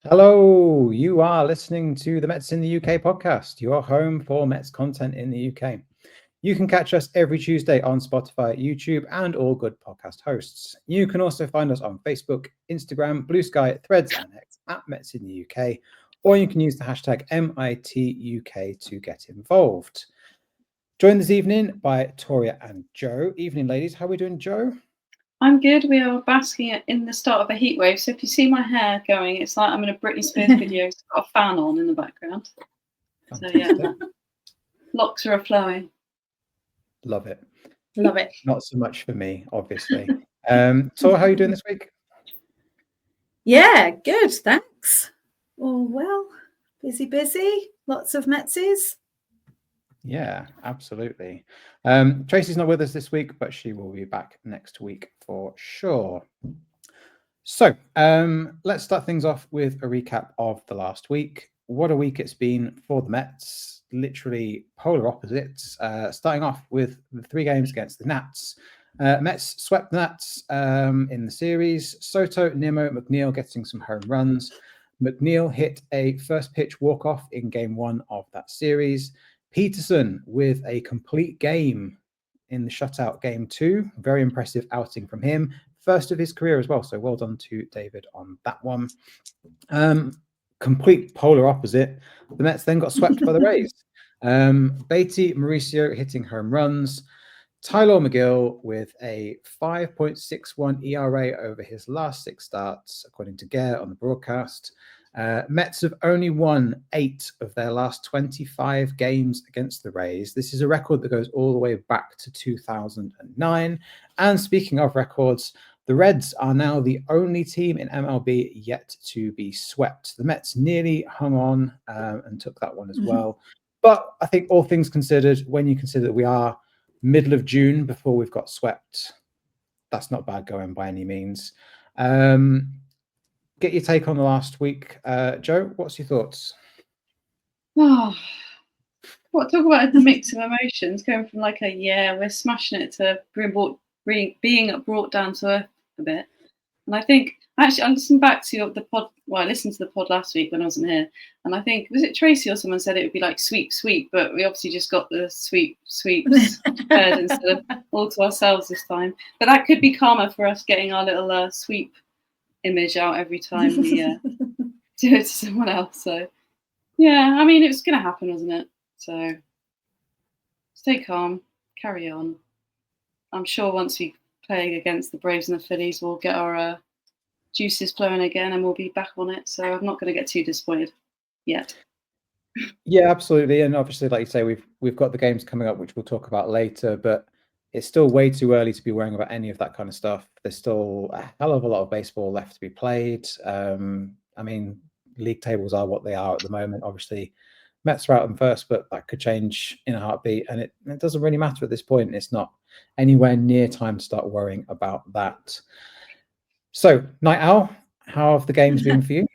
Hello, you are listening to the Mets in the UK podcast, your home for Mets content in the UK. You can catch us every Tuesday on Spotify, YouTube, and all good podcast hosts. You can also find us on Facebook, Instagram, Blue Sky, Threads, and X at Mets in the UK, or you can use the hashtag MITUK to get involved. Joined this evening by Toria and Joe. Evening, ladies. How are we doing, Joe? I'm good. We are basking in the start of a heat wave. So if you see my hair going, it's like I'm in a Britney Spears video. It's got a fan on in the background. Fantastic. So yeah, locks are flowing. Love it. Love it. Not so much for me, obviously. Tor, how are you doing this week? Yeah, good. Thanks. All well. Busy. Lots of Metses. Yeah, absolutely. Tracy's not with us this week, but she will be back next week for sure. So let's start things off with a recap of the last week. What a week it's been for the Mets. Literally polar opposites. Starting off with the 3 games against the Nats. Mets swept the Nats in the series. Soto, Nimmo, McNeil getting some home runs. McNeil hit a first pitch walk-off in game 1 of that series. Peterson with a complete game in the shutout game 2. Very impressive outing from him. First of his career as well. So well done to David on that one. Complete polar opposite. The Mets then got swept by the Rays. Beatty, Mauricio hitting home runs. Tyler McGill with a 5.61 ERA over his last 6 starts, according to Gare on the broadcast. Mets have only won 8 of their last 25 games against the Rays. This is a record that goes all the way back to 2009. And speaking of records, the Reds are now the only team in MLB yet to be swept. The Mets nearly hung on and took that one as well. But I think all things considered, when you consider that we are middle of June before we've got swept, that's not bad going by any means. Get your take on the last week. Joe, what's your thoughts? Oh, talk about a mix of emotions going from like we're smashing it to being brought down to earth a bit. And I think actually I listened back to the pod. Well, I listened to the pod last week when I wasn't here, and I think was it Tracy or someone said it would be like sweep, but we obviously just got the sweeps heard instead of all to ourselves this time. But that could be karma for us getting our little sweep image out every time we do it to someone else. So yeah, I mean it was going to happen, wasn't it? So stay calm, carry on. I'm sure once we play against the Braves and the Phillies, we'll get our juices flowing again and we'll be back on it. So I'm not going to get too disappointed yet. Yeah, absolutely. And obviously, like you say, we've got the games coming up, which we'll talk about later, but it's still way too early to be worrying about any of that kind of stuff. There's still a hell of a lot of baseball left to be played. I mean, league tables are what they are at the moment. Obviously, Mets are out them first, but that could change in a heartbeat. And it doesn't really matter at this point. It's not anywhere near time to start worrying about that. So, Night Owl, how have the games been for you?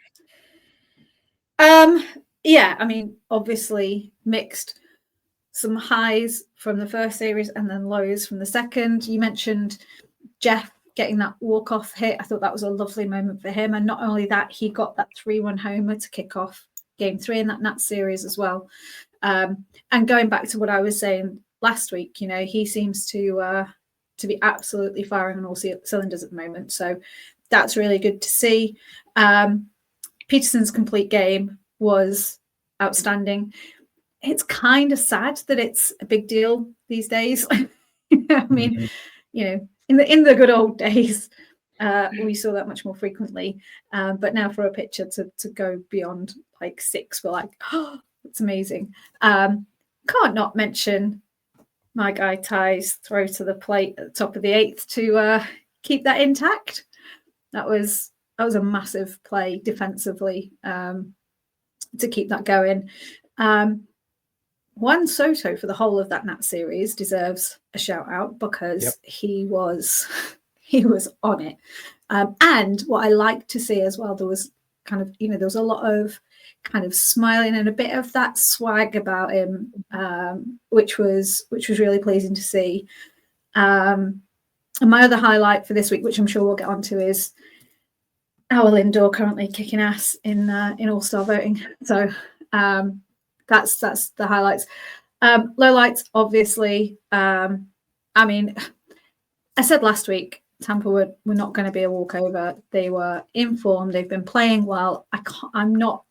Yeah, I mean, obviously mixed. Some highs from the first series and then lows from the second. You mentioned Jeff getting that walk-off hit. I thought that was a lovely moment for him. And not only that, he got that 3-1 homer to kick off game 3 in that Nats series as well. And going back to what I was saying last week, he seems to be absolutely firing on all cylinders at the moment. So that's really good to see. Peterson's complete game was outstanding. It's kind of sad that it's a big deal these days. I mean, in the good old days, we saw that much more frequently. But now for a pitcher to go beyond like 6, we're like, oh, it's amazing. Can't not mention my guy Ty's throw to the plate at the top of the 8th to keep that intact. That was a massive play defensively to keep that going. Juan Soto for the whole of that Nat series deserves a shout out because he was on it. And what I like to see as well, there was kind of, there was a lot of kind of smiling and a bit of that swag about him, which was really pleasing to see. And my other highlight for this week, which I'm sure we'll get onto, is our Lindor currently kicking ass in All-Star voting. So that's the highlights. Lowlights, obviously. I mean, I said last week Tampa were not going to be a walkover. They were in form. They've been playing well. I'm not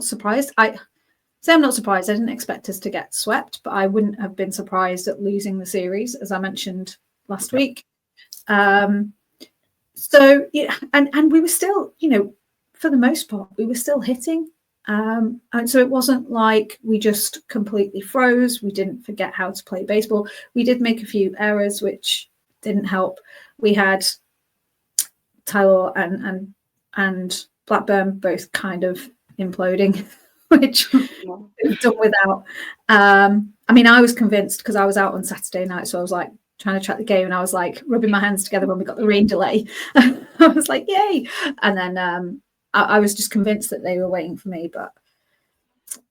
surprised. I'm not surprised. I didn't expect us to get swept, but I wouldn't have been surprised at losing the series, as I mentioned last week. So yeah, and we were still, for the most part, we were still hitting. And so it wasn't like we just completely froze. We didn't forget how to play baseball. We did make a few errors, which didn't help. We had Tyler and Blackburn both kind of imploding, which we've done without. I mean, I was convinced because I was out on Saturday night, so I was like trying to track the game, and I was like rubbing my hands together when we got the rain delay. I was like, yay! And then I was just convinced that they were waiting for me, but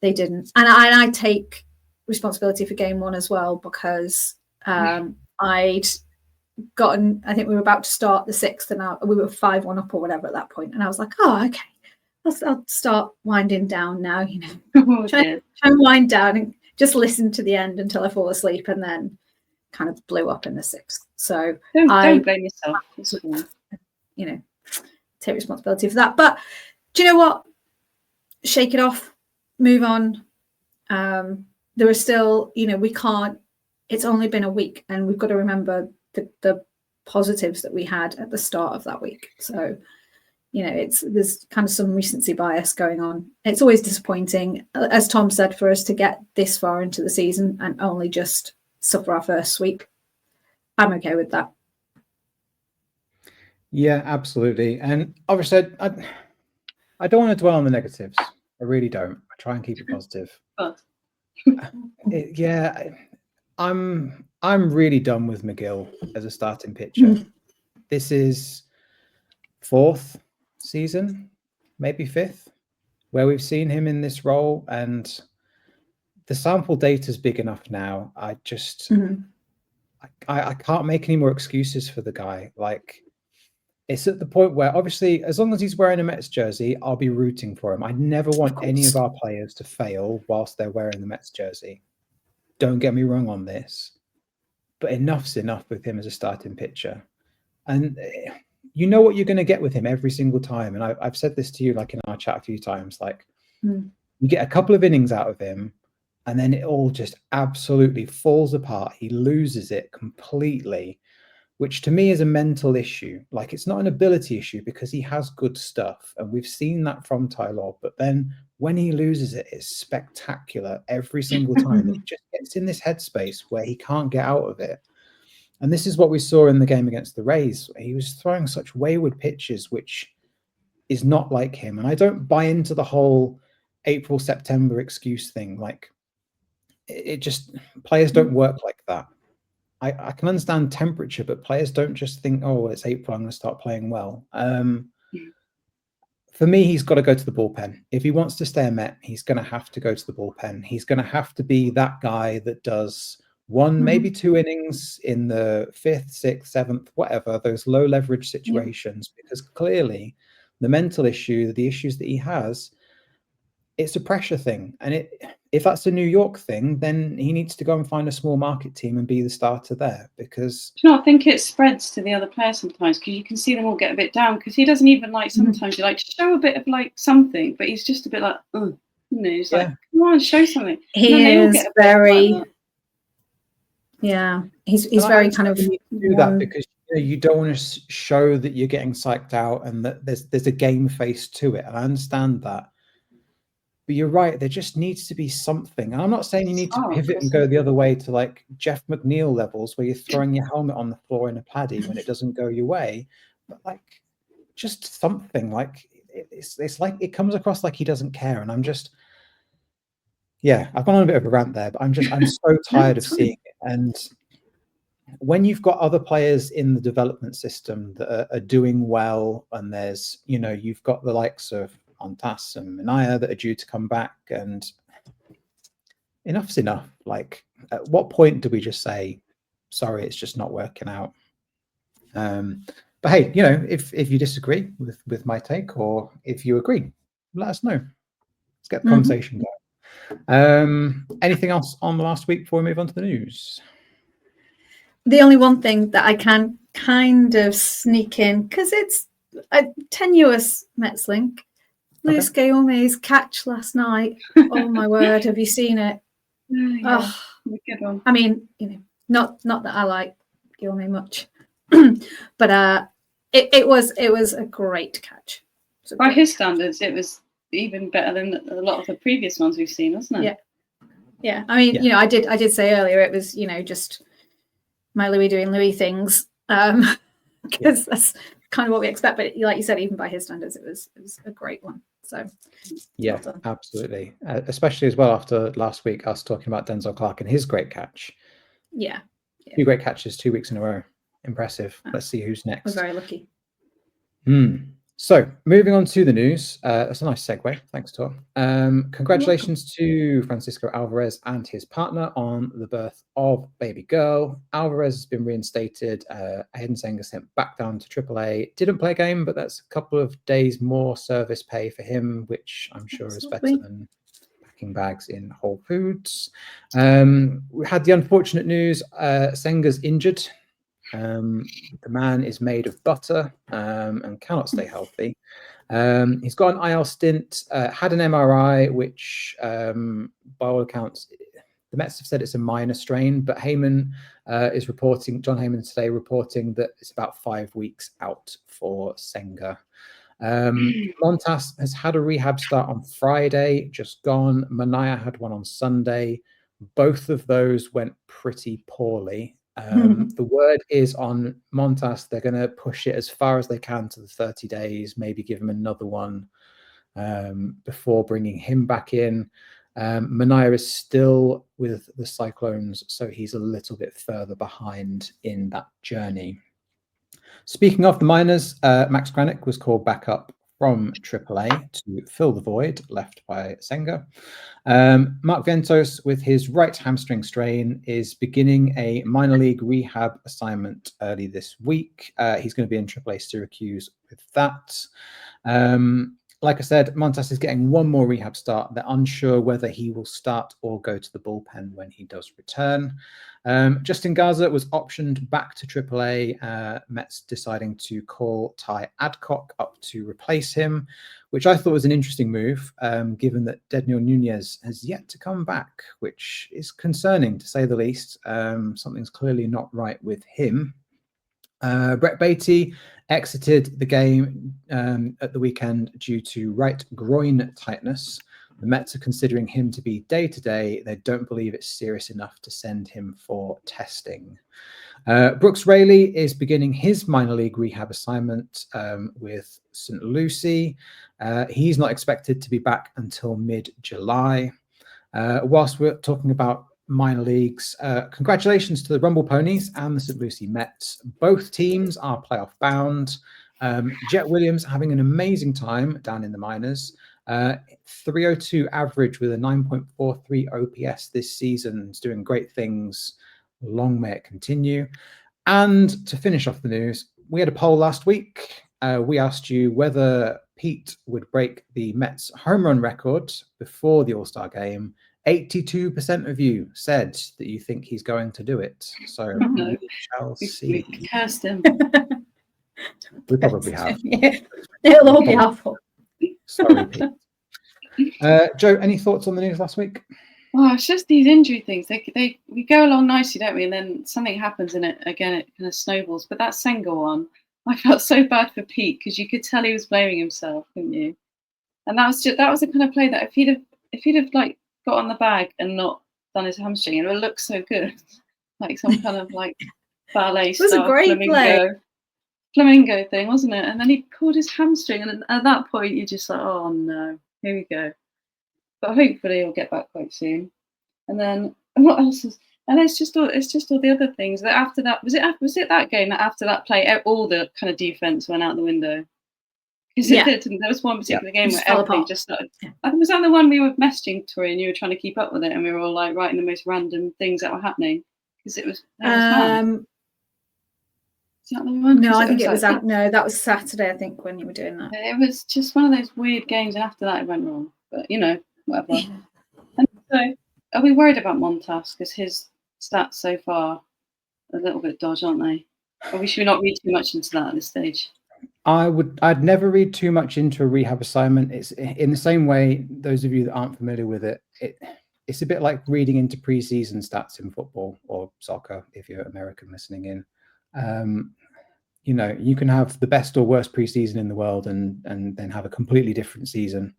they didn't. And I take responsibility for game one as well, because I'd gotten, I think we were about to start the sixth, and we were 5-1 up or whatever at that point, and I was like, oh, okay, I'll start winding down now, try and wind down and just listen to the end until I fall asleep, and then kind of blew up in the sixth. So don't blame yourself. Take responsibility for that. But do you know what? Shake it off, move on. There are still, we can't. It's only been a week, and we've got to remember the positives that we had at the start of that week. So, there's kind of some recency bias going on. It's always disappointing, as Tom said, for us to get this far into the season and only just suffer our first sweep. I'm okay with that. Yeah, absolutely. And obviously, I don't want to dwell on the negatives. I really don't. I try and keep it positive. I'm really done with McGill as a starting pitcher. This is 4th season, maybe 5th, where we've seen him in this role, and the sample data is big enough now. I just I can't make any more excuses for the guy. Like, it's at the point where, obviously, as long as he's wearing a Mets jersey, I'll be rooting for him. I never want any of our players to fail whilst they're wearing the Mets jersey. Don't get me wrong on this, but enough's enough with him as a starting pitcher. And you know what you're going to get with him every single time. And I've said this to you, like in our chat a few times, like you get a couple of innings out of him, and then it all just absolutely falls apart. He loses it completely, which to me is a mental issue. Like, it's not an ability issue, because he has good stuff, and we've seen that from Tyler. But then when he loses it, it's spectacular every single time. He just gets in this headspace where he can't get out of it. And this is what we saw in the game against the Rays. He was throwing such wayward pitches, which is not like him. And I don't buy into the whole April, September excuse thing. Like, it just, players don't work like that. I can understand temperature, but players don't just think, oh, it's April, I'm going to start playing well. For me, he's got to go to the bullpen. If he wants to stay a Met, he's going to have to go to the bullpen. He's going to have to be that guy that does 1, maybe 2 innings in the 5th, 6th, 7th, whatever, those low leverage situations, because clearly the mental issue, the issues that he has, it's a pressure thing. And if that's a New York thing, then he needs to go and find a small market team and be the starter there, because... I think it spreads to the other players sometimes, because you can see them all get a bit down, because he doesn't even sometimes you to show a bit of something, but he's just a bit like, he's like, come on, show something. He is very... Yeah, he's very kind of... do that because you don't want to show that you're getting psyched out and that there's a game face to it, and I understand that. But you're right, there just needs to be something. And I'm not saying you need to pivot and go the other way to like Jeff McNeil levels, where you're throwing your helmet on the floor in a paddy when it doesn't go your way. But like, just something. Like, it's like it comes across like he doesn't care. And I'm just, I've gone on a bit of a rant there, but I'm so tired of seeing it. And when you've got other players in the development system that are doing well, and there's, you've got the likes of Montas and Minaya that are due to come back, and enough's enough. Like, at what point do we just say, sorry, it's just not working out? But hey, if you disagree with my take, or if you agree, let us know. Let's get the conversation going. Anything else on the last week before we move on to the news? The only one thing that I can kind of sneak in, because it's a tenuous Mets link, Luis Guillaume's catch last night. Oh my word, have you seen it? Yeah, good one. I mean, not that I like Guillaume much, but it was a great catch. By his standards, it was even better than a lot of the previous ones we've seen, wasn't it? Yeah. I mean, I did say earlier it was, just my Louis doing Louis things, because that's kind of what we expect. But like you said, even by his standards, it was a great one. So yeah, well, absolutely. Especially as well after last week, us talking about Denzel Clark and his great catch. Yeah. 2 great catches 2 weeks in a row. Impressive. Let's see who's next. We're very lucky. So moving on to the news, that's a nice segue. Thanks, Tor. Congratulations to Francisco Alvarez and his partner on the birth of baby girl. Alvarez has been reinstated. Hayden Senga sent back down to AAA. Didn't play a game, but that's a couple of days more service pay for him, which I'm sure is better than packing bags in Whole Foods. We had the unfortunate news, Senga's injured. The man is made of butter and cannot stay healthy. He's got an IL stint, had an MRI, which by all accounts, the Mets have said it's a minor strain, but John Heyman today reporting that it's about 5 weeks out for Senga. Montas has had a rehab start on Friday, just gone. Manaea had one on Sunday. Both of those went pretty poorly. The word is on Montas, they're going to push it as far as they can to the 30 days, maybe give him another one before bringing him back in. Manaea is still with the Cyclones, so he's a little bit further behind in that journey. Speaking of the minors, Max Granick was called back up from AAA to fill the void left by Senga. Mark Vientos, with his right hamstring strain, is beginning a minor league rehab assignment early this week. He's going to be in AAA Syracuse with that. Like I said, Montas is getting one more rehab start. They're unsure whether he will start or go to the bullpen when he does return. Justin Garza was optioned back to AAA, Mets deciding to call Ty Adcock up to replace him, which I thought was an interesting move, given that Dedniel Nunez has yet to come back, which is concerning to say the least. Something's clearly not right with him. Brett Beatty exited the game at the weekend due to right groin tightness. The Mets are considering him to be day-to-day. They don't believe it's serious enough to send him for testing. Brooks Raley is beginning his minor league rehab assignment with St. Lucie. He's not expected to be back until mid-July. Whilst we're talking about minor leagues, congratulations to the Rumble Ponies and the St. Lucie Mets. Both teams are playoff bound. Jet Williams having an amazing time down in the minors. 302 average with a 9.43 OPS this season. Is doing great things. Long may it continue. And to finish off the news, we had a poll last week. We asked you whether Pete would break the Mets home run record before the All-Star game. 82% of you said that you think he's going to do it. So we shall see. We cursed him. We probably have. Yeah. It'll all be awful. Sorry, Pete. Joe, any thoughts on the news last week? Well, it's just these injury things. We go along nicely, don't we? And then something happens and it kind of snowballs. But that Senga one, I felt so bad for Pete because you could tell he was blaming himself, couldn't you? And that was the kind of play that if he'd have like got on the bag and not done his hamstring, it would look so good, like some kind of like ballet it was a great flamingo thing, wasn't it? And then he pulled his hamstring, and at that point you're just like, oh no, here we go. But hopefully he'll get back quite soon. And then what else is? And it's just all the other things that after that was it that game that after that play all the kind of defense went out the window. Because it did. And there was one particular game where everything just started. I think was that the one we were messaging Toria and you were trying to keep up with it, and we were all like writing the most random things that were happening because it was. Is that the one? No, I think it like, was out. No, that was Saturday, I think, when you were doing that. It was just one of those weird games, and after that it went wrong. But whatever. And so, are we worried about Montas? Because his stats so far are a little bit dodgy, aren't they? Or should we not read too much into that at this stage? I'd never read too much into a rehab assignment. It's in the same way, those of you that aren't familiar with it, it's a bit like reading into preseason stats in football or soccer, if you're American listening in. You can have the best or worst preseason in the world and then have a completely different season.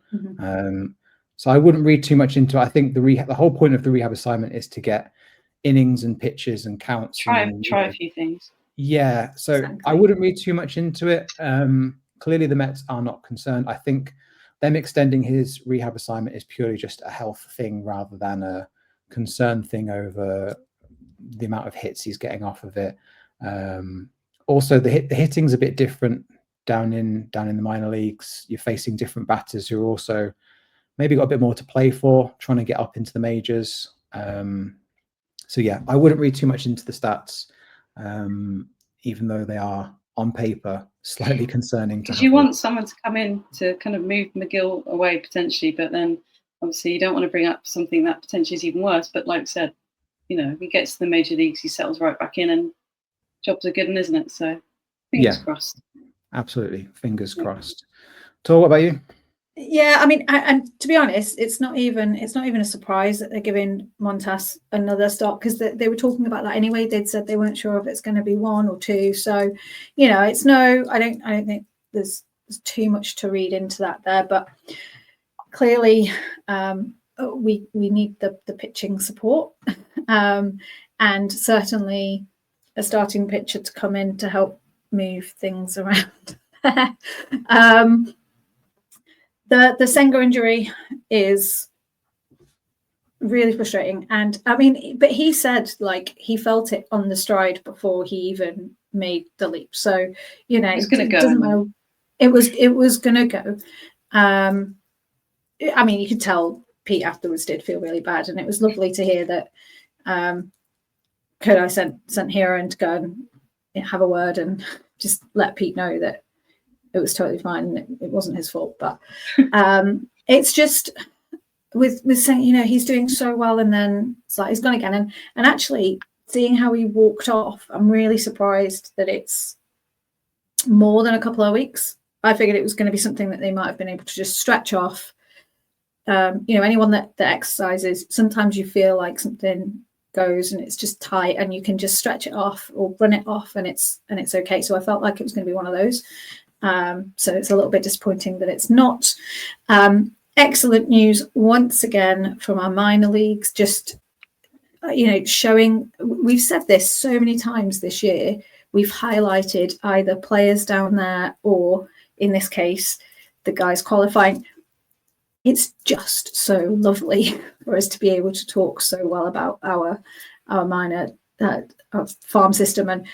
So I wouldn't read too much into it. I think the whole point of the rehab assignment is to get innings and pitches and counts. Try a few things. Yeah, so exactly. I wouldn't read too much into it. Clearly, the Mets are not concerned. I think them extending his rehab assignment is purely just a health thing rather than a concern thing over the amount of hits he's getting off of it. Also, the hitting's a bit different down in the minor leagues. You're facing different batters who are also maybe got a bit more to play for, trying to get up into the majors. So yeah, I wouldn't read too much into the stats. Even though they are on paper slightly concerning. Because you want someone to come in to kind of move McGill away potentially, but then obviously you don't want to bring up something that potentially is even worse. But like I said, he gets to the major leagues, he settles right back in, and jobs are good, isn't it? So fingers crossed. Absolutely, fingers crossed. Tor, what about you? Yeah, I mean, and to be honest, it's not even a surprise that they're giving Montas another start, because they were talking about that anyway. They'd said they weren't sure if it's going to be 1 or 2. So, it's I don't think there's too much to read into that there. But clearly, we need the pitching support, and certainly a starting pitcher to come in to help move things around. The Senga injury is really frustrating. And I mean, but he said he felt it on the stride before he even made the leap. So, it's going to go. Doesn't matter. It was going to go. I mean, you could tell Pete afterwards did feel really bad. And it was lovely to hear that Kodai sent Hero in to go and have a word and just let Pete know that it was totally fine and it wasn't his fault. But it's just with saying, he's doing so well, and then it's like he's gone again. And actually seeing how he walked off, I'm really surprised that it's more than a couple of weeks. I figured it was going to be something that they might have been able to just stretch off. Anyone that exercises, sometimes you feel like something goes and it's just tight and you can just stretch it off or run it off and it's okay. So I felt like it was going to be one of those. So it's a little bit disappointing that it's not. Excellent news once again from our minor leagues, just showing, we've said this so many times this year, we've highlighted either players down there or in this case the guys qualifying. It's just so lovely for us to be able to talk so well about our minor our farm system, and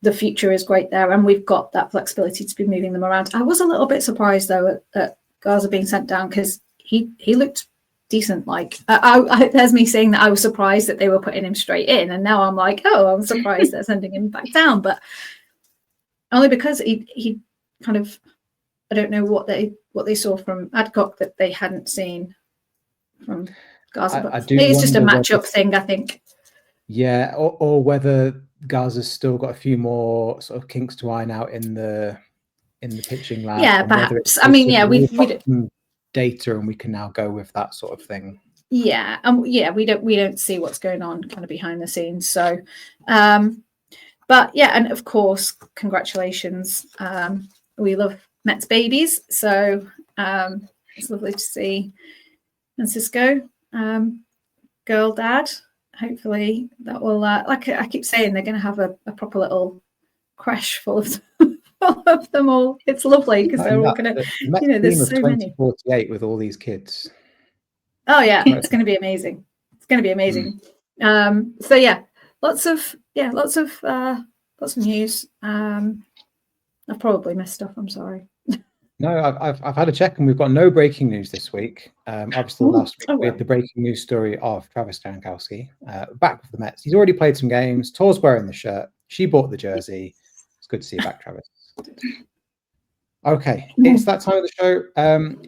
the future is great there, and we've got that flexibility to be moving them around. I was a little bit surprised though at Garza being sent down, because he looked decent. There's me saying that I was surprised that they were putting him straight in, and now I'm like, I'm surprised they're sending him back down, but only because he kind of, I don't know what they saw from Adcock that they hadn't seen from Garza. But it's just a matchup thing, I think. Yeah, or whether Garza's still got a few more sort of kinks to iron out in the pitching lab. Yeah, perhaps. I mean, yeah, we data, and we can now go with that sort of thing. Yeah, we don't see what's going on kind of behind the scenes. So, but yeah, and of course, congratulations. We love Mets babies, so it's lovely to see Francisco, girl dad. Hopefully that will, like I keep saying, they're going to have a proper little crash full of them all. It's lovely because they're all going to, there's so many. 2048 with all these kids. Oh yeah, it's going to be amazing. It's going to be amazing. So yeah, lots of news. I've probably missed stuff. I'm sorry. No, I've had a check, and we've got no breaking news this week. Obviously, last week we had the breaking news story of Travis Jankowski back with the Mets. He's already played some games. Tor's wearing the shirt. She bought the jersey. good to see you back, Travis. Okay, it's that time of the show.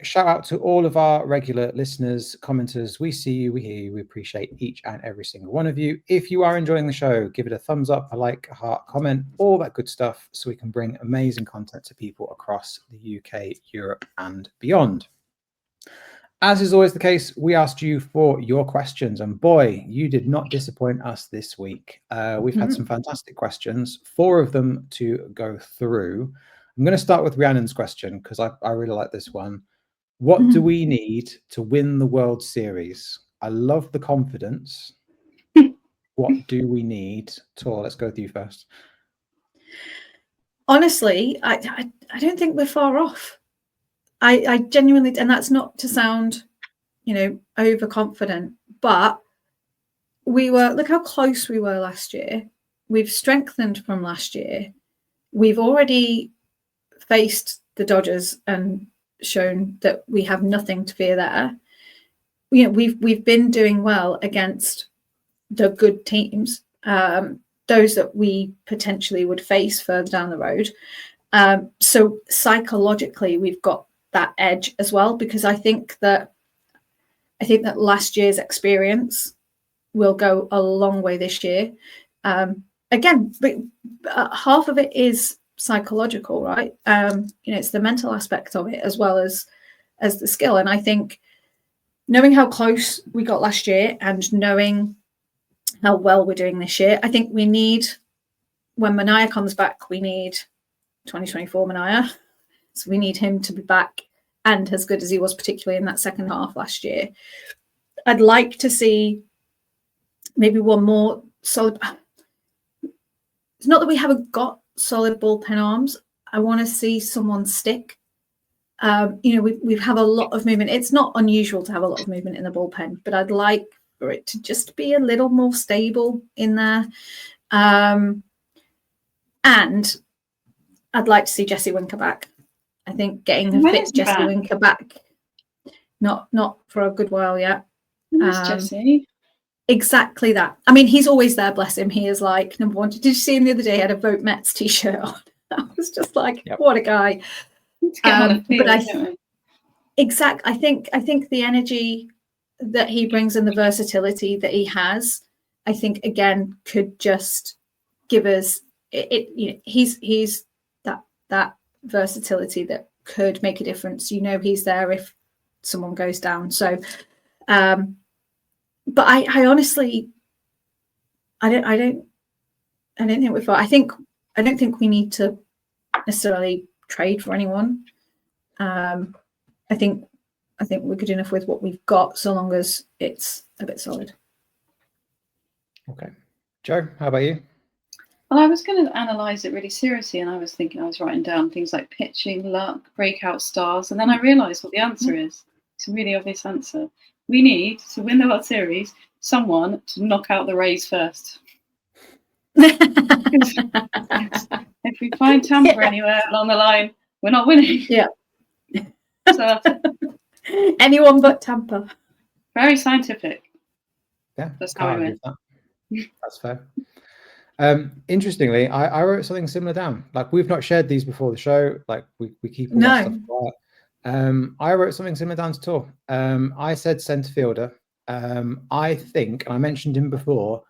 Shout out to all of our regular listeners, commenters. We see you, we hear you, we appreciate each and every single one of you. If you are enjoying the show, give it a thumbs up, a like, a heart, comment, all that good stuff, so we can bring amazing content to people across the UK, Europe, and beyond. As is always the case, we asked you for your questions, and boy, you did not disappoint us this week. We've had some fantastic questions, 4 of them to go through. I'm going to start with Rhiannon's question because I really like this one. What do we need to win the World Series? I love the confidence. What do we need? Tor, let's go with you first. Honestly, I don't think we're far off. I genuinely, and that's not to sound, overconfident, but look how close we were last year. We've strengthened from last year. We've already faced the Dodgers and shown that we have nothing to fear there. We've been doing well against the good teams, those that we potentially would face further down the road. So psychologically, we've got that edge as well, because I think that last year's experience will go a long way this year. Again, half of it is psychological, right? It's the mental aspect of it as well as the skill. And I think knowing how close we got last year and knowing how well we're doing this year, I think we need, when Manaea comes back, we need 2024 Manaea. So we need him to be back and as good as he was, particularly in that second half last year. I'd like to see maybe one more solid. It's not that we haven't got solid bullpen arms. I want to see someone stick. We have a lot of movement. It's not unusual to have a lot of movement in the bullpen, but I'd like for it to just be a little more stable in there. And I'd like to see Jesse Winker back. I think getting a fit Jesse Winker back, not for a good while yet. Jesse. Exactly that. I mean, he's always there, bless him. He is like number one. Did you see him the other day? He had a Vote Mets t-shirt on. I was just like, What a guy. Exactly. I think the energy that he brings and the versatility that he has, I think again could just give us it. He's that versatility that could make a difference. He's there if someone goes down. So, but I honestly, I don't think we're far. I don't think we need to necessarily trade for anyone. I think we're good enough with what we've got, so long as it's a bit solid. Okay, Joe, how about you? Well, I was going to analyse it really seriously, and I was writing down things like pitching, luck, breakout stars, and then I realised what the answer is. It's a really obvious answer. We need, to win the World Series, someone to knock out the Rays first. If we find Tampa anywhere along the line, we're not winning. Yeah. So that's it. Anyone but Tampa. Very scientific. Yeah, that's how we win. That's fair. Interestingly, I wrote something similar down. Like, we've not shared these before the show. Like, we keep all that stuff quiet. I wrote something similar down to Tor. I said centre fielder. I think, and I mentioned him before,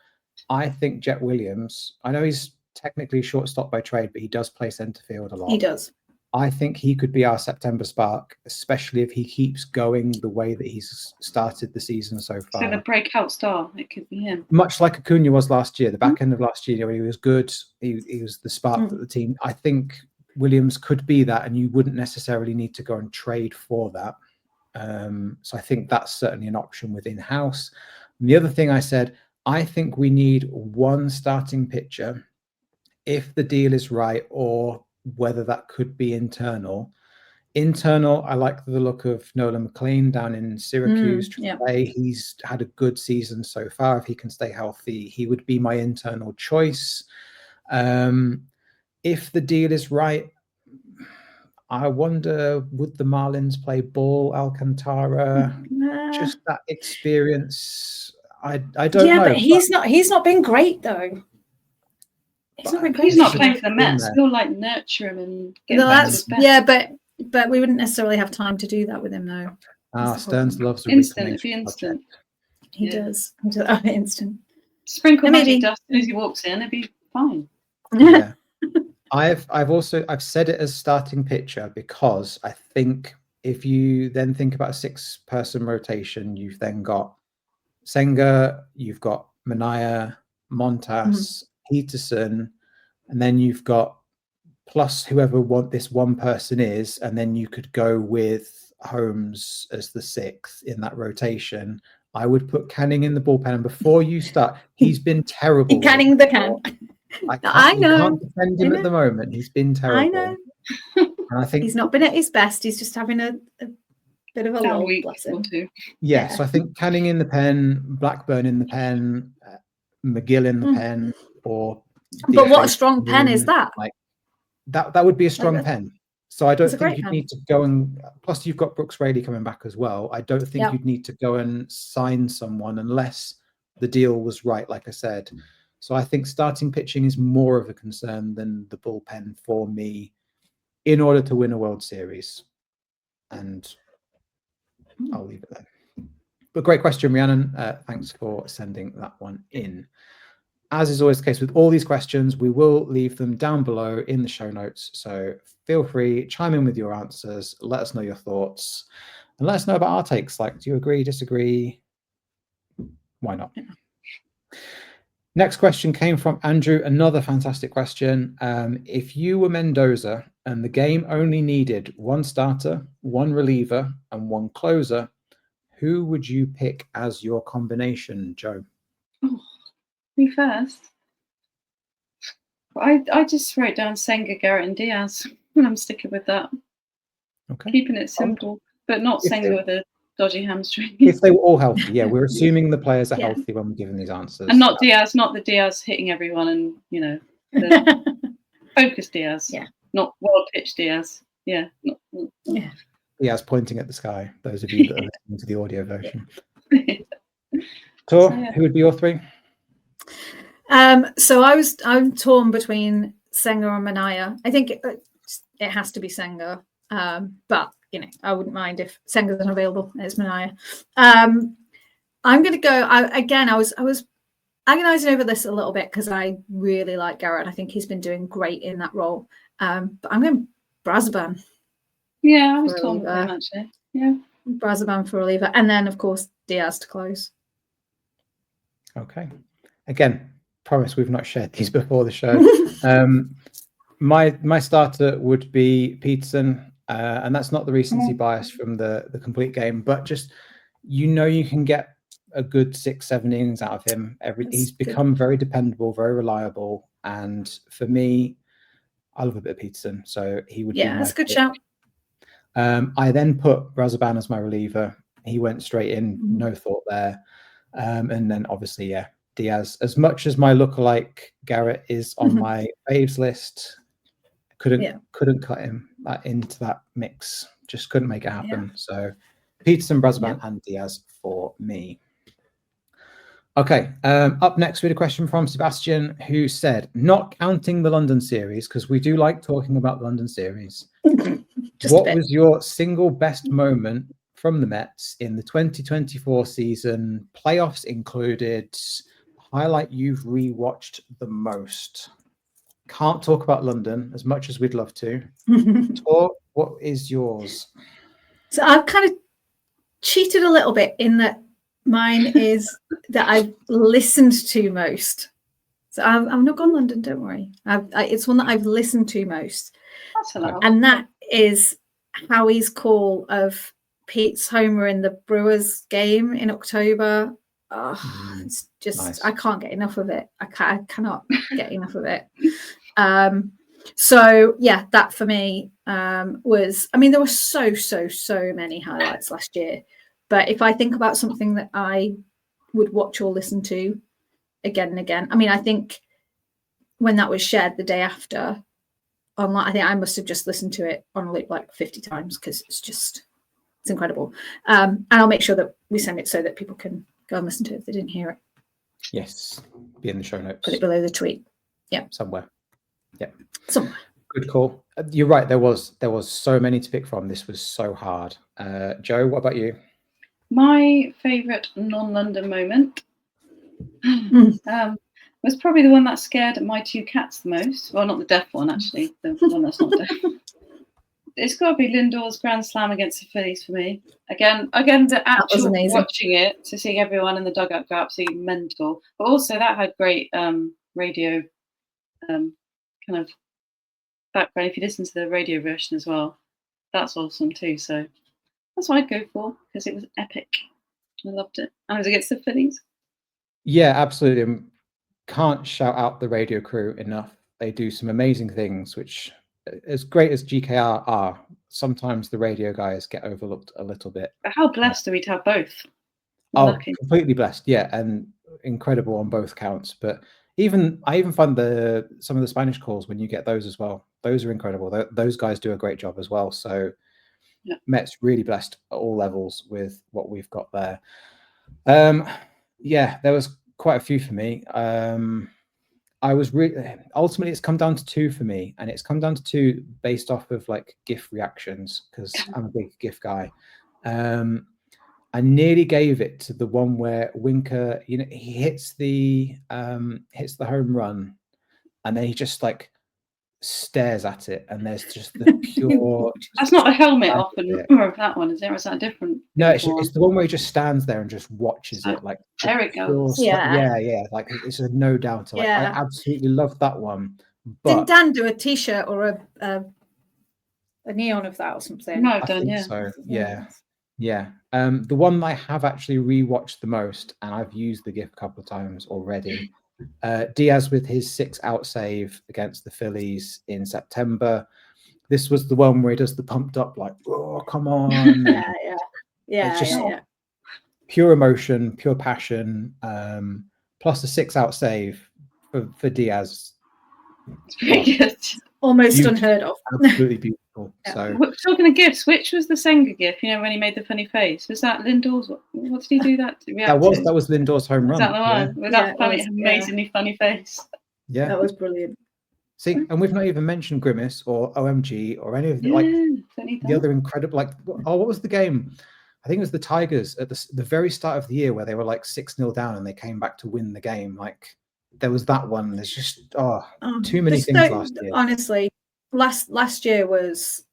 I think Jet Williams, I know he's technically shortstop by trade, but he does play centre field a lot. He does. I think he could be our September spark, especially if he keeps going the way that he's started the season so far. So the breakout star, it could be him. Much like Acuna was last year, the back end of last year, he was good. He was the spark of the team. I think Williams could be that, and you wouldn't necessarily need to go and trade for that. So I think that's certainly an option within house. And the other thing I said, I think we need one starting pitcher if the deal is right, or whether that could be internal. I like the look of Nolan McLean down in Syracuse. He's had a good season so far. If he can stay healthy, he would be my internal choice. If the deal is right, I wonder, would the Marlins play Ball, Alcantara? Just that experience. I don't know. Yeah, but he's not been great though. He's not been He's great. not playing for the in Mets. there. He'll like nurture him and get No, back to his that's best. but we wouldn't necessarily have time to do that with him though. Stearns loves a Instant, reclamation it'd be instant. project. He does. Oh, instant. Sprinkle And magic maybe- dust as soon as he walks in, it'd be fine. Yeah. I've said it as starting pitcher because I think if you then think about a 6-person rotation, you've then got Senga, you've got Manaea, Montas, Peterson, and then you've got plus whoever this one person is, and then you could go with Holmes as the 6th in that rotation. I would put Canning in the bullpen, and before you start, he's been terrible. Canning the can. I know. You can't defend him at the moment. He's been terrible. I know. And I think He's not been at his best. He's just having a bit of a lull, week bless or him. two. yeah. So I think Canning in the pen, Blackburn in the pen, McGill in the pen, or. But what a strong pen is that? Like that would be a strong pen. So I don't It's a think great you'd pen. need to go and. Plus, you've got Brooks Raley coming back as well. I don't think you'd need to go and sign someone unless the deal was right, like I said. So I think starting pitching is more of a concern than the bullpen for me in order to win a World Series. And I'll leave it there. But great question, Rhiannon. Thanks for sending that one in. As is always the case with all these questions, we will leave them down below in the show notes. So feel free, chime in with your answers, let us know your thoughts, and let us know about our takes. Like, do you agree, disagree? Why not? Next question came from Andrew. Another fantastic question. If you were Mendoza and the game only needed one starter, one reliever, and one closer, who would you pick as your combination, Joe? Oh, me first. I just wrote down Senga, Garrett, and Diaz, and I'm sticking with that. Okay. Keeping it simple, but not Senga with a dodgy hamstring. If they were all healthy, yeah, we're assuming the players are healthy when we're giving these answers. And not Diaz, not the Diaz hitting everyone and, the focus Diaz. Yeah. Not wild pitch Diaz. Yeah. Diaz pointing at the sky, those of you that are listening to the audio version. Tor, who would be your 3? So I'm torn between Senga and Manaea. I think it has to be Senga. But I wouldn't mind if Senga's unavailable. It's Manaea. I'm going to go. I was agonizing over this a little bit because I really like Garrett. I think he's been doing great in that role. But I'm going Brazaban. Yeah, I was torn with him actually. Yeah, Brazaban for reliever, and then of course Diaz to close. Okay. Again, promise we've not shared these before the show. My starter would be Peterson, and that's not the recency bias from the complete game, but just you can get a good 6-7 innings out of him. He's become very dependable, very reliable, and for me, I love a bit of Peterson, so he would be my that's a good pick. shout. I then put Brazaban as my reliever. He went straight in, no thought there. And then obviously, Diaz. As much as my lookalike Garrett is on my faves list, couldn't cut him into that mix. Just couldn't make it happen. So Peterson, Brazaban, and Diaz for me. Okay, up next we had a question from Sebastian, who said, not counting the London series, because we do like talking about the London series. What was your single best moment from the Mets in the 2024 season, playoffs included, highlight you've rewatched the most? Can't talk about London as much as we'd love to. Tor, what is yours? So I've kind of cheated a little bit in that mine is that I've listened to most. So I've not gone London, don't worry. It's one that I've listened to most. That's allowed. And that is Howie's call of Pete's homer in the Brewers game in October. It's just nice. I can't get enough of it. I cannot get enough of it. So yeah, that for me was, there were so many highlights last year, but if I think about something that I would watch or listen to again and again, I think when that was shared the day after online, I think I must have just listened to it on a loop like 50 times because it's incredible. And I'll make sure that we send it so that people can go and listen to it if they didn't hear it. Yes, be in the show notes. Put it below the tweet. somewhere. Yeah, somewhere. good call. You're right. There was so many to pick from. This was so hard. Joe, what about you? My favourite non-London moment was probably the one that scared my two cats the most. Well, not the deaf one, actually. The one that's not deaf. It's got to be Lindor's Grand Slam against the Phillies for me. Again, the actual watching it, to see everyone in the dugout go absolutely mental. But also that had great radio kind of background. If you listen to the radio version as well, that's awesome too. So that's what I'd go for, because it was epic. I loved it. And it was against the Phillies. Yeah, absolutely. Can't shout out the radio crew enough. They do some amazing things, which, as great as GKR are, sometimes the radio guys get overlooked a little bit. But how blessed are we to have both? Lucky. Completely blessed, yeah, and incredible on both counts. But I even find some of the Spanish calls, when you get those as well, those are incredible. Those guys do a great job as well. So Mets really blessed at all levels with what we've got there. Yeah, there was quite a few for me. I was ultimately, it's come down to two for me, and it's come down to two based off of like GIF reactions, because I'm a big GIF guy. I nearly gave it to the one where Winker, he hits the home run, and then he just like stares at it, and there's just the pure. That's not the helmet off and of that one, is there? Or is that different? No, it's the one where he just stands there and just watches it. Like there it goes. Yeah. Like it's a no doubt. Like I absolutely love that one. But didn't Dan do a T-shirt or a neon of that or something? No, I've done. Yeah. So yeah. The one I have actually rewatched the most, and I've used the GIF a couple of times already. Diaz with his 6-out save against the Phillies in September. This was the one where he does the pumped up, like, oh, come on. Yeah. Pure emotion, pure passion, plus a 6-out save for Diaz. It's pretty good. Almost unheard of. Absolutely beautiful. So talking of gifs, which was the Senga gif? When he made the funny face. Was that Lindor's? What did he do that to? That was Lindor's home run. Was that the one? With that amazingly funny face. Yeah, that was brilliant. See, and we've not even mentioned Grimace or OMG or any of the the other incredible. Like, what was the game? I think it was the Tigers at the very start of the year where they were like 6-0 down and they came back to win the game. Like, there was that one. There's just too many things last year. Honestly, last year was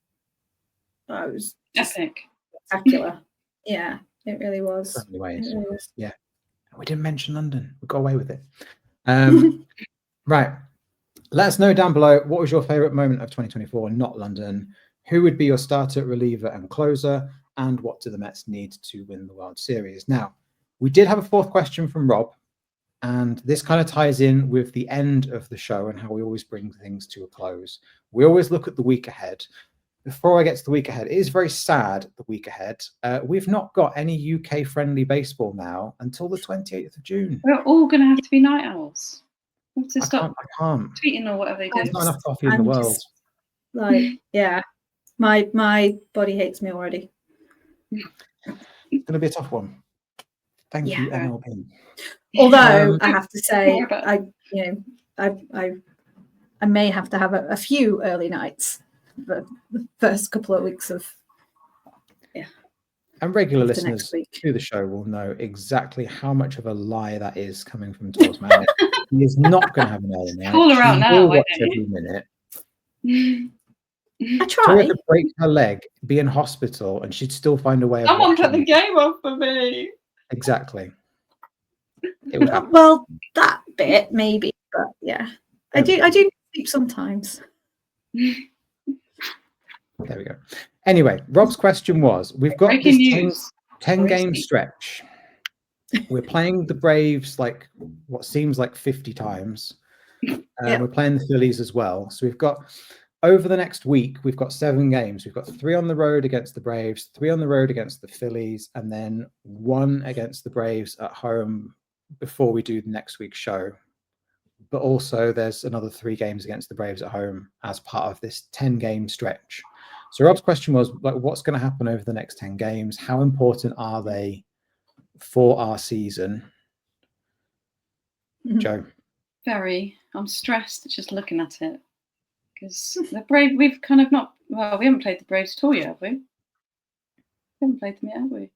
epic, spectacular. Yeah, it really was. Yeah, we didn't mention London. We got away with it. Right. Let us know down below, what was your favorite moment of 2024, not London? Who would be your starter, reliever, and closer? And what do the Mets need to win the World Series? Now, we did have a fourth question from Rob, and this kind of ties in with the end of the show and how we always bring things to a close. We always look at the week ahead. Before I get to the week ahead, it is very sad, the week ahead. We've not got any UK-friendly baseball now until the 28th of June. We're all going to have to be night owls. We have to stop I can't. tweeting or whatever they do. There's not enough coffee in the world. My body hates me already. It's going to be a tough one. Thank you, MLB. Although I have to say, I may have to have a few early nights for the first couple of weeks of And regular listeners to the show will know exactly how much of a lie that is coming from Tor's mouth. He is not going to have an early night. Call her out now. Watch every minute. I try. Toria could break her leg, be in hospital, and she'd still find a way. Someone put the game off for me. Exactly. It would happen. Well, that bit maybe, but yeah, I do sleep sometimes. There we go. Anyway, Rob's question was, we've got this 10-game stretch. We're playing the Braves like what seems like 50 times. We're playing the Phillies as well. So we've got, over the next week, we've got 7 games. We've got 3 on the road against the Braves, 3 on the road against the Phillies, and then 1 against the Braves at home before we do the next week's show. But also there's another 3 games against the Braves at home as part of this 10-game stretch. So Rob's question was, like, what's going to happen over the next 10 games? How important are they for our season? Joe? Very. I'm stressed just looking at it because the Brave. We've kind of not. Well, we haven't played the Braves Toria, have we? We haven't played them yet, have we?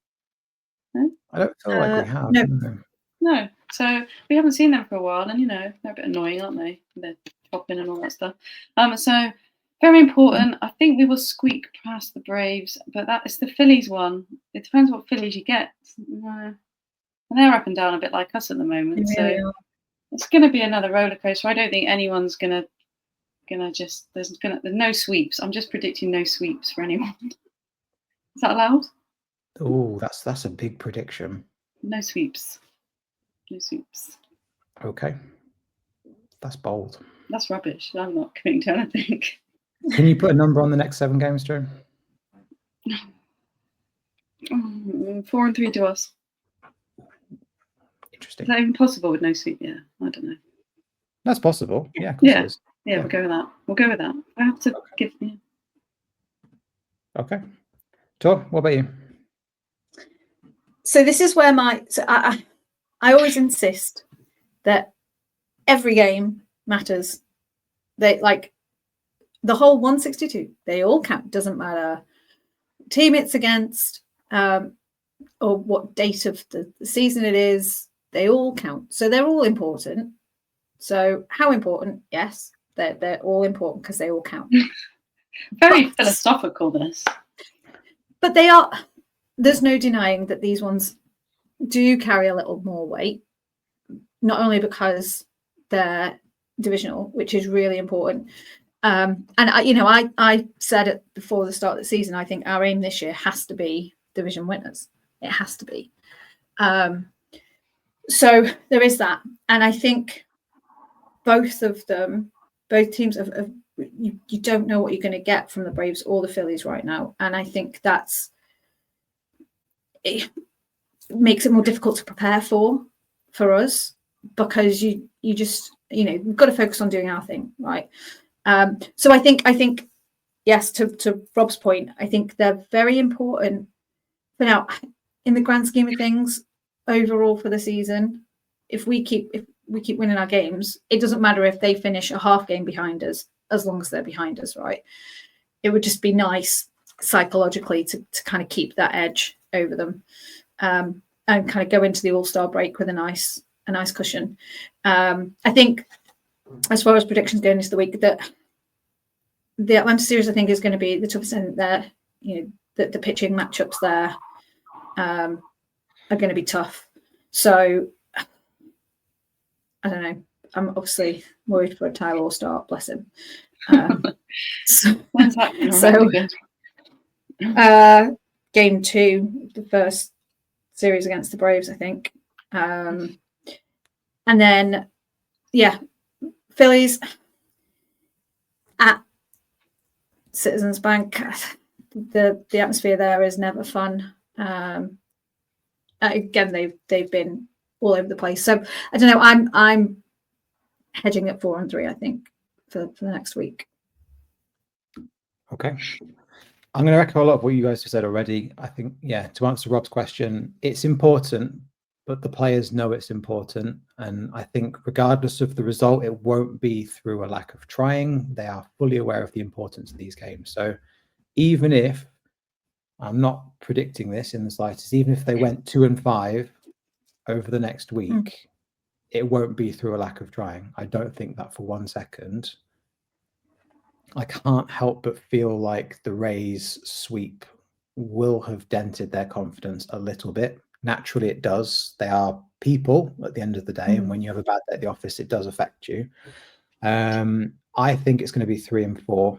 No. I don't feel like we have. No. No. So we haven't seen them for a while, and they're a bit annoying, aren't they? They're chopping and all that stuff. So very important. I think we will squeak past the Braves, but that is the Phillies one. It depends what Phillies you get. And they're up and down a bit like us at the moment. So it's going to be another roller coaster. I don't think anyone's gonna just. There's no sweeps. I'm just predicting no sweeps for anyone. Is that allowed? Oh, that's a big prediction. No sweeps. No sweeps. Okay, that's bold. That's rubbish. I'm not committing to anything. Can you put a number on the next 7 games, Joe? 4-3 to us. Interesting. Is that even possible with no sweep? Yeah, I don't know. That's possible. Yeah, of course it is. Yeah, we'll go with that. We'll go with that. I have to give you. Okay. Tor, what about you? So this is where I always insist that every game matters. They like the whole 162. They all count. Doesn't matter team it's against or what date of the season it is. They all count. So they're all important. So how important? Yes, they're all important because they all count. Very philosophical, this. But they are. There's no denying that these ones do carry a little more weight, not only because they're divisional, which is really important. And I said it before the start of the season, I think our aim this year has to be division winners. It has to be. So there is that. And I think both teams you don't know what you're going to get from the Braves or the Phillies right now. And I think it makes it more difficult to prepare for us because you just, we've got to focus on doing our thing, right? So I think, yes, to Rob's point, I think they're very important. But now, in the grand scheme of things, overall for the season, if we keep winning our games, it doesn't matter if they finish a half game behind us, as long as they're behind us, right? It would just be nice psychologically to kind of keep that edge over them, and kind of go into the All-Star break with a nice cushion. I think, as far as predictions going into the week, that the Atlanta series, I think, is going to be the toughest. And there, the pitching matchups there are going to be tough. So I don't know. I'm obviously worried for a Tyler All-Star, bless him. Game 2, the first series against the Braves, I think. And then, Phillies at Citizens Bank. The atmosphere there is never fun. Again, they've been all over the place. So I don't know. I'm hedging at 4-3. I think for the next week. Okay. I'm going to echo a lot of what you guys have said already. I think, to answer Rob's question, it's important, but the players know it's important. And I think regardless of the result, it won't be through a lack of trying. They are fully aware of the importance of these games. So even if, I'm not predicting this in the slightest, even if they went 2-5 over the next week, it won't be through a lack of trying. I don't think that for 1 second. I can't help but feel like the Rays sweep will have dented their confidence a little bit. Naturally, it does. They are people at the end of the day. And when you have a bad day at the office, it does affect you. I think it's going to be 3-4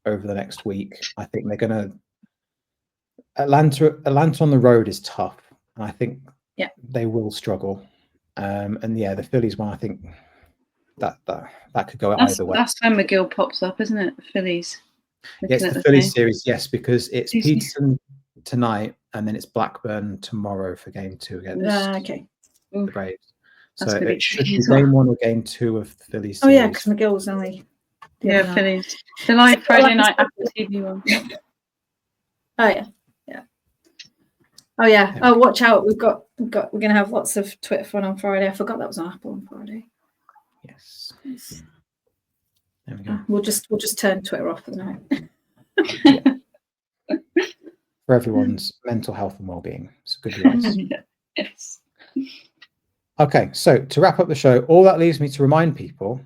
over the next week. I think they're going to... Atlanta on the road is tough. And I think they will struggle. The Phillies one, I think... That could go either way. That's when McGill pops up, isn't it? The Phillies. It's the Phillies series, yes, because it's Peterson tonight and then it's Blackburn tomorrow for game 2 against the Braves. So it should be game 1 or game 2 of the Phillies series. Oh yeah, because McGill was only Phillies. The live Friday night Apple TV one. Oh yeah. Oh, watch out! We're gonna have lots of Twitter fun on Friday. I forgot that was on Apple on Friday. Yes. There we go. We'll just turn Twitter off for the night. For everyone's mental health and well-being. It's good advice. Yes. Okay, so to wrap up the show, all that leaves me to remind people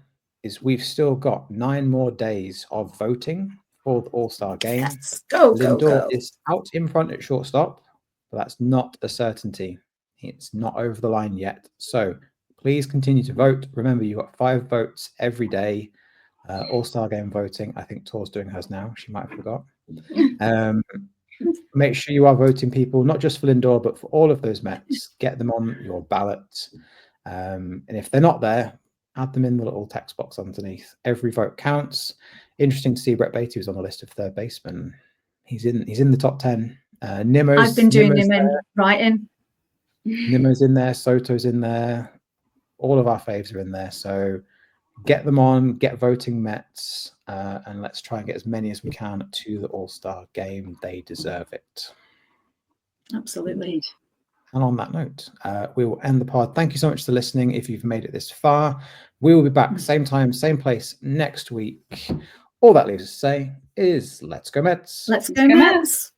is we've still got 9 more days of voting for the All-Star game. Yes. Go, Lindor go. is out in front at shortstop, but that's not a certainty. It's not over the line yet. So please continue to vote. Remember, you've got 5 votes every day. All-Star game voting. I think Tor's doing hers now. She might have forgot. Make sure you are voting, people, not just for Lindor, but for all of those Mets. Get them on your ballot. And if they're not there, add them in the little text box underneath. Every vote counts. Interesting to see Brett Beatty was on the list of third baseman. He's in the top 10. Nimmo's, I've been doing Nimmo's him in there. writing. Nimmo's in there. Soto's in there. All of our faves are in there. So get them on, get voting Mets, and let's try and get as many as we can to the All-Star game. They deserve it. Absolutely. And on that note, we will end the pod. Thank you so much for listening. If you've made it this far, we will be back same time, same place next week. All that leaves us to say is let's go Mets. Let's go Mets.